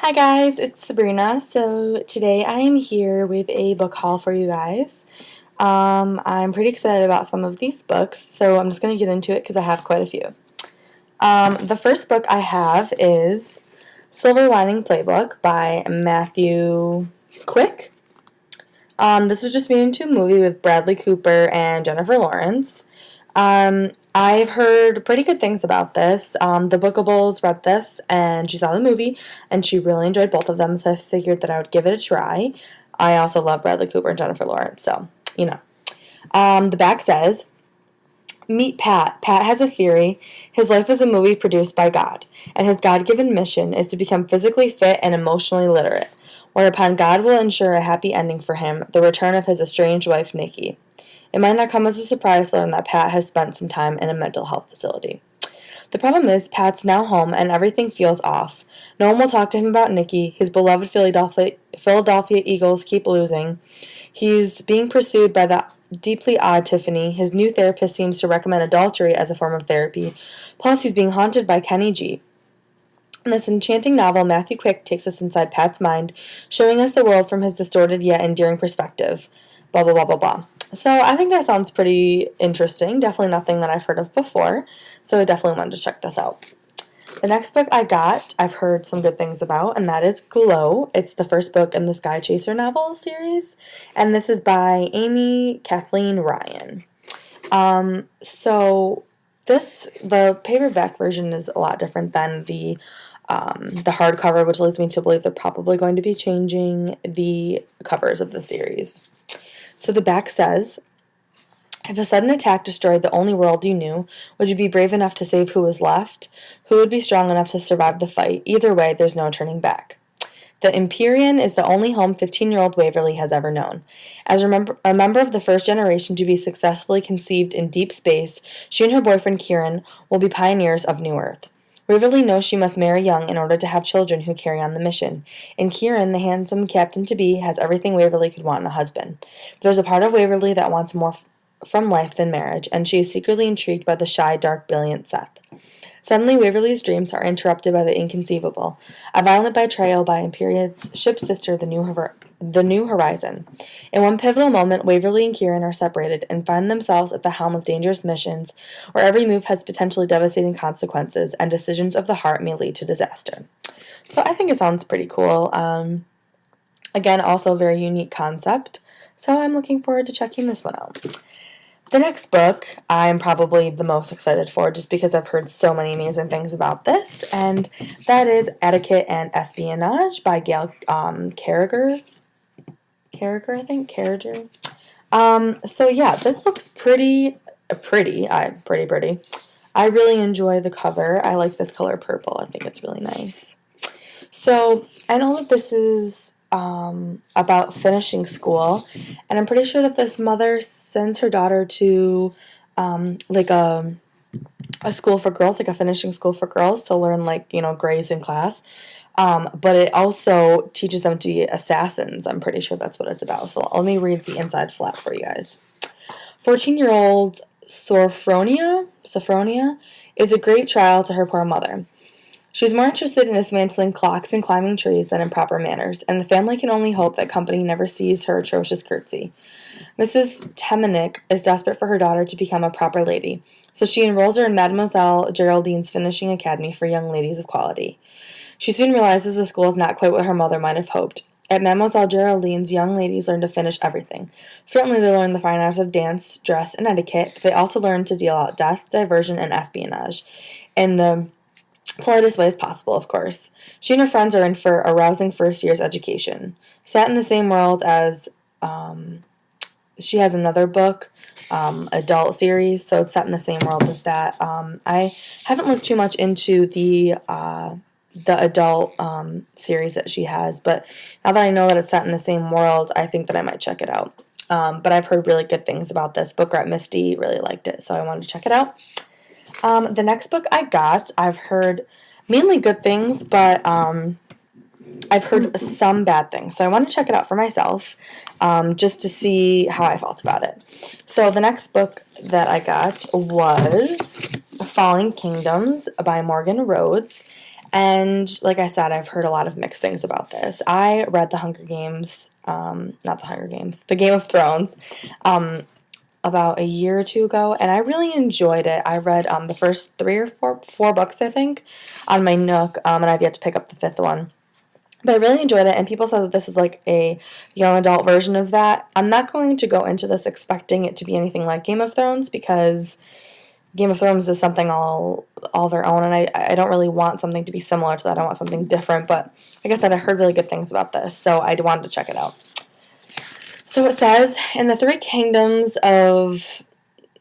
Hi guys, it's Sabrina. So today I am here with a book haul for you guys. I'm pretty excited about some of these books, so I'm just going to get into it because I have quite a few. The first book I have is Silver Lining Playbook by Matthew Quick. This was just made into a movie with Bradley Cooper and Jennifer Lawrence. I've heard pretty good things about this. The Bookables read this, and she saw the movie, and she really enjoyed both of them, so I figured that I would give it a try. I also love Bradley Cooper and Jennifer Lawrence, so, you know. The back says, Meet Pat. Pat has a theory. His life is a movie produced by God, and his God-given mission is to become physically fit and emotionally literate, whereupon God will ensure a happy ending for him, the return of his estranged wife, Nikki. It might not come as a surprise to learn that Pat has spent some time in a mental health facility. The problem is, Pat's now home and everything feels off. No one will talk to him about Nikki. His beloved Philadelphia Eagles keep losing. He's being pursued by the deeply odd Tiffany. His new therapist seems to recommend adultery as a form of therapy. Plus, he's being haunted by Kenny G. In this enchanting novel, Matthew Quick takes us inside Pat's mind, showing us the world from his distorted yet endearing perspective. Blah, blah, blah, blah, blah. So I think that sounds pretty interesting. Definitely nothing that I've heard of before. So I definitely wanted to check this out. The next book I got, I've heard some good things about, and that is Glow. It's the first book in the Sky Chaser novel series, and this is by Amy Kathleen Ryan. The paperback version is a lot different than the hardcover, which leads me to believe they're probably going to be changing the covers of the series. So the back says, if a sudden attack destroyed the only world you knew, would you be brave enough to save who was left? Who would be strong enough to survive the fight? Either way, there's no turning back. The Empyrean is the only home 15-year-old Waverly has ever known. As a member of the first generation to be successfully conceived in deep space, she and her boyfriend Kieran will be pioneers of New Earth. Waverly knows she must marry young in order to have children who carry on the mission, and Kieran, the handsome captain-to-be, has everything Waverly could want in a husband. But there's a part of Waverly that wants more from life than marriage, and she is secretly intrigued by the shy, dark, brilliant Seth. Suddenly, Waverly's dreams are interrupted by the inconceivable, a violent betrayal by Empyrean's ship sister, the New Horizon. In one pivotal moment, Waverly and Kieran are separated and find themselves at the helm of dangerous missions, where every move has potentially devastating consequences, and decisions of the heart may lead to disaster. So I think it sounds pretty cool. Again, also a very unique concept, so I'm looking forward to checking this one out. The next book I'm probably the most excited for just because I've heard so many amazing things about this, and that is Etiquette and Espionage by Gail Carriger. Carriger, I think? Carriger. So yeah, this book's pretty. I really enjoy the cover. I like this color purple. I think it's really nice. So I know that this is about finishing school, and I'm pretty sure that this mother sends her daughter to like a school for girls, like a finishing school for girls, to learn grades in class. But it also teaches them to be assassins. I'm pretty sure that's what it's about. So let me read the inside flap for you guys. 14-year-old Sophronia is a great trial to her poor mother. She's more interested in dismantling clocks and climbing trees than in proper manners, and the family can only hope that company never sees her atrocious curtsy. Mrs. Temenick is desperate for her daughter to become a proper lady, so she enrolls her in Mademoiselle Geraldine's finishing academy for young ladies of quality. She soon realizes the school is not quite what her mother might have hoped. At Mademoiselle Geraldine's, young ladies learn to finish everything. Certainly they learn the fine arts of dance, dress, and etiquette, but they also learn to deal out death, diversion, and espionage in the politest ways possible, of course. She and her friends are in for a rousing first year's education. Set in the same world as, she has another book, adult series, so it's set in the same world as that. I haven't looked too much into the adult series that she has, but now that I know that it's set in the same world, I think that I might check it out. But I've heard really good things about this. Book Rat Misty really liked it, so I wanted to check it out. The next book I got, I've heard mainly good things, but I've heard some bad things. So I want to check it out for myself, just to see how I felt about it. So the next book that I got was Falling Kingdoms by Morgan Rhodes. And like I said, I've heard a lot of mixed things about this. I read The Hunger Games, not The Hunger Games, The Game of Thrones, um, about a year or two ago, and I really enjoyed it. I read the first three or four books, I think, on my Nook, and I've yet to pick up the fifth one. But I really enjoyed it, and people said that this is like a young adult version of that. I'm not going to go into this expecting it to be anything like Game of Thrones because Game of Thrones is something all their own, and I don't really want something to be similar to that. I want something different. But like I said, I heard really good things about this, so I wanted to check it out. So it says, in the three kingdoms of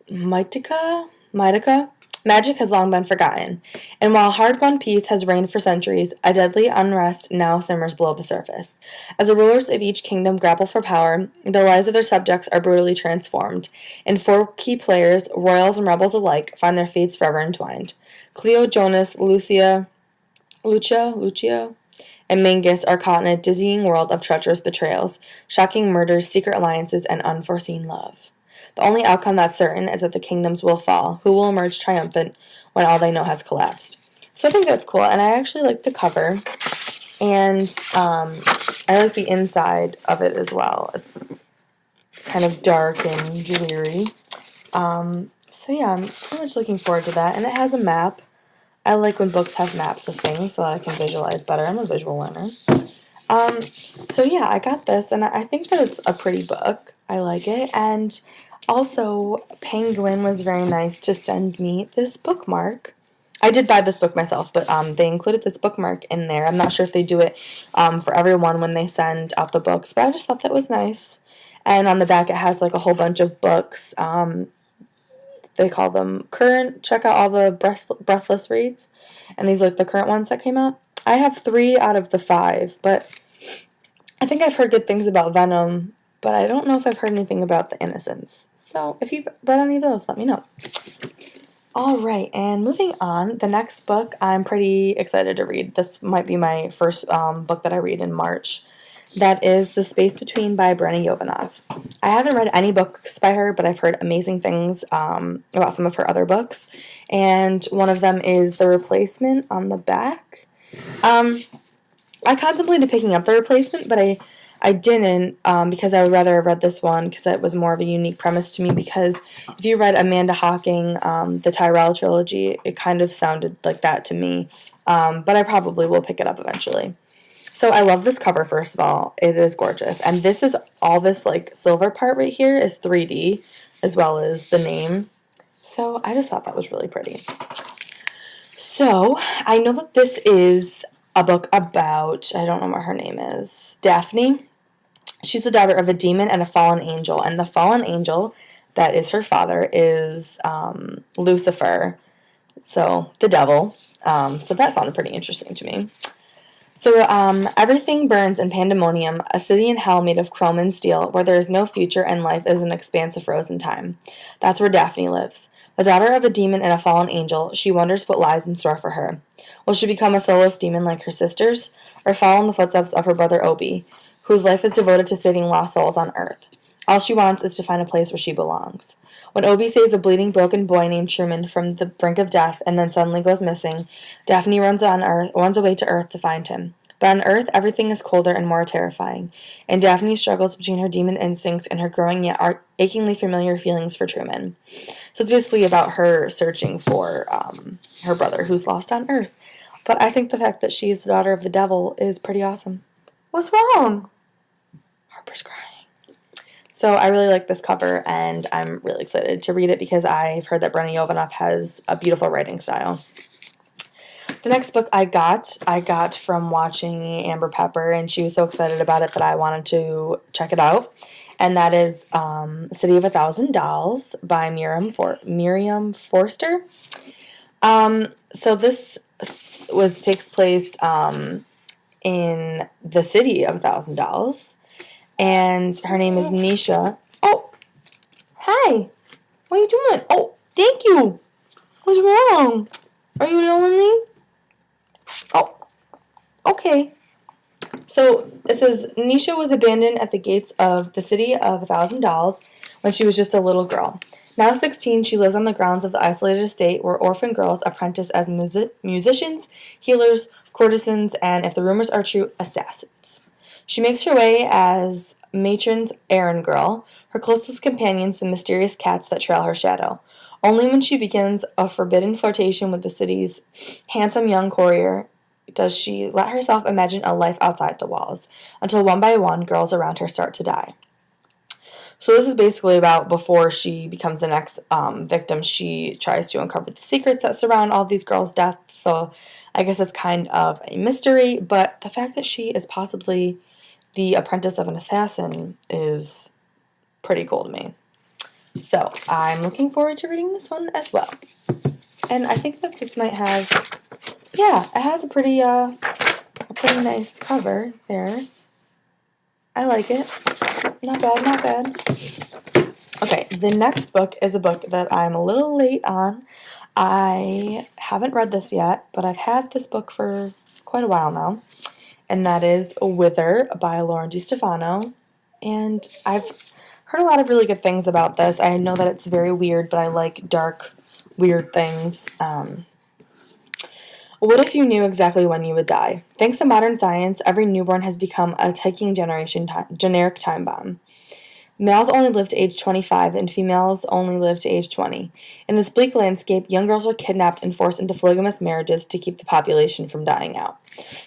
Mythica, magic has long been forgotten, and while hard-won peace has reigned for centuries, a deadly unrest now simmers below the surface. As the rulers of each kingdom grapple for power, the lives of their subjects are brutally transformed, and four key players, royals and rebels alike, find their fates forever entwined. Cleo, Jonas, Lucia, and Mangus are caught in a dizzying world of treacherous betrayals, shocking murders, secret alliances, and unforeseen love. The only outcome that's certain is that the kingdoms will fall, who will emerge triumphant when all they know has collapsed. So I think that's cool, and I actually like the cover, and I like the inside of it as well. It's kind of dark and dreary. So yeah, I'm pretty much looking forward to that, and it has a map. I like when books have maps of things so that I can visualize better. I'm a visual learner. So yeah, I got this, and I think that it's a pretty book. I like it, and also Penguin was very nice to send me this bookmark. I did buy this book myself, but they included this bookmark in there. I'm not sure if they do it for everyone when they send out the books, but I just thought that was nice. And on the back, it has like a whole bunch of books. They call them current. Check out all the breathless reads. And these are like the current ones that came out. I have 3 out of the 5, but I think I've heard good things about Venom, but I don't know if I've heard anything about The Innocents. So if you've read any of those, let me know. Alright, and moving on, the next book I'm pretty excited to read. This might be my first book that I read in March. That is The Space Between by Brenna Yovanov. I haven't read any books by her, but I've heard amazing things about some of her other books. And one of them is The Replacement on the back. I contemplated picking up The Replacement, but I didn't because I would rather have read this one because it was more of a unique premise to me. Because if you read Amanda Hocking, the Tyrell trilogy, it kind of sounded like that to me. But I probably will pick it up eventually. So I love this cover, first of all. It is gorgeous. And this is all this like silver part right here is 3D as well as the name. So I just thought that was really pretty. So I know that this is a book about, I don't know what her name is, Daphne. She's the daughter of a demon and a fallen angel. And the fallen angel that is her father is Lucifer. So the devil. So that sounded pretty interesting to me. So everything burns in Pandemonium, a city in hell made of chrome and steel, where there is no future and life is an expanse of frozen time. That's where Daphne lives. The daughter of a demon and a fallen angel, she wonders what lies in store for her. Will she become a soulless demon like her sisters, or follow in the footsteps of her brother Obi, whose life is devoted to saving lost souls on Earth? All she wants is to find a place where she belongs. When Obi saves a bleeding, broken boy named Truman from the brink of death and then suddenly goes missing, Daphne runs away to Earth to find him. But on Earth, everything is colder and more terrifying, and Daphne struggles between her demon instincts and her growing yet achingly familiar feelings for Truman. So it's basically about her searching for her brother who's lost on Earth. But I think the fact that she is the daughter of the devil is pretty awesome. What's wrong? Harper's crying. So I really like this cover, and I'm really excited to read it because I've heard that Brenna Yovanov has a beautiful writing style. The next book I got from watching Amber Pepper, and she was so excited about it that I wanted to check it out. And that is City of a Thousand Dolls by Miriam Forster. So this takes place in the city of a thousand dolls, and her name is Nisha. Oh, hi. What are you doing? Oh, thank you. What's wrong? Are you lonely? Oh, okay. So it says Nisha was abandoned at the gates of the city of a thousand dolls when she was just a little girl. Now 16, she lives on the grounds of the isolated estate where orphan girls apprentice as musicians, healers, courtesans, and, if the rumors are true, assassins. She makes her way as matron's errand girl, her closest companions the mysterious cats that trail her shadow. Only when she begins a forbidden flirtation with the city's handsome young courier does she let herself imagine a life outside the walls, until one by one girls around her start to die. So this is basically about before she becomes the next victim. She tries to uncover the secrets that surround all these girls' deaths. So I guess it's kind of a mystery, but the fact that she is possibly the apprentice of an assassin is pretty cool to me. So I'm looking forward to reading this one as well. And I think that this might have, yeah, it has a pretty nice cover there. I like it. Not bad, not bad. Okay, the next book is a book that I'm a little late on. I haven't read this yet, but I've had this book for quite a while now. And that is Wither by Lauren DiStefano. And I've heard a lot of really good things about this. I know that it's very weird, but I like dark, weird things. What if you knew exactly when you would die? Thanks to modern science, every newborn has become a ticking generic time bomb. Males only live to age 25 and females only live to age 20. In this bleak landscape, young girls are kidnapped and forced into polygamous marriages to keep the population from dying out.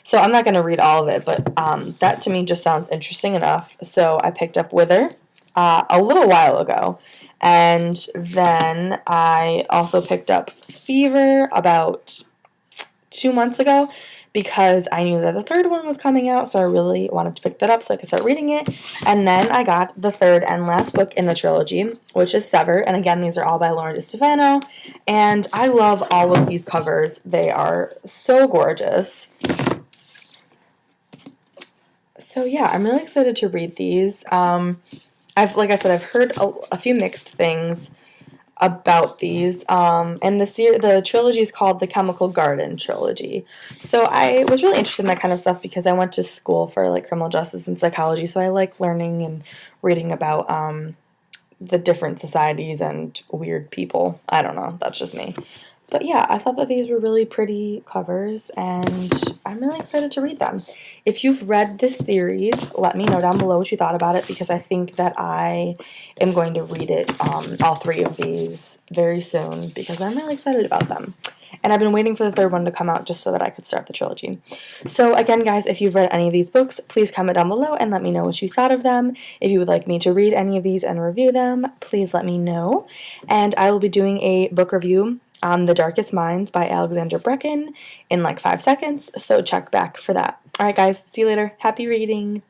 So I'm not going to read all of it, but that to me just sounds interesting enough. So I picked up Wither a little while ago. And then I also picked up Fever about 2 months ago because I knew that the third one was coming out, so I really wanted to pick that up so I could start reading it. And then I got the third and last book in the trilogy, which is Sever. And again, these are all by Lauren DiStefano. And I love all of these covers. They are so gorgeous. So yeah, I'm really excited to read these. Like I said, I've heard a few mixed things about these, and the trilogy is called the Chemical Garden trilogy. So I was really interested in that kind of stuff because I went to school for like criminal justice and psychology, so I like learning and reading about the different societies and weird people. I don't know, that's just me. But yeah, I thought that these were really pretty covers, and I'm really excited to read them. If you've read this series, let me know down below what you thought about it, because I think that I am going to read it, all three of these, very soon, because I'm really excited about them. And I've been waiting for the third one to come out just so that I could start the trilogy. So again, guys, if you've read any of these books, please comment down below and let me know what you thought of them. If you would like me to read any of these and review them, please let me know. And I will be doing a book review on The Darkest Minds by Alexandra Brecken in like 5 seconds, so check back for that. Alright guys, see you later. Happy reading!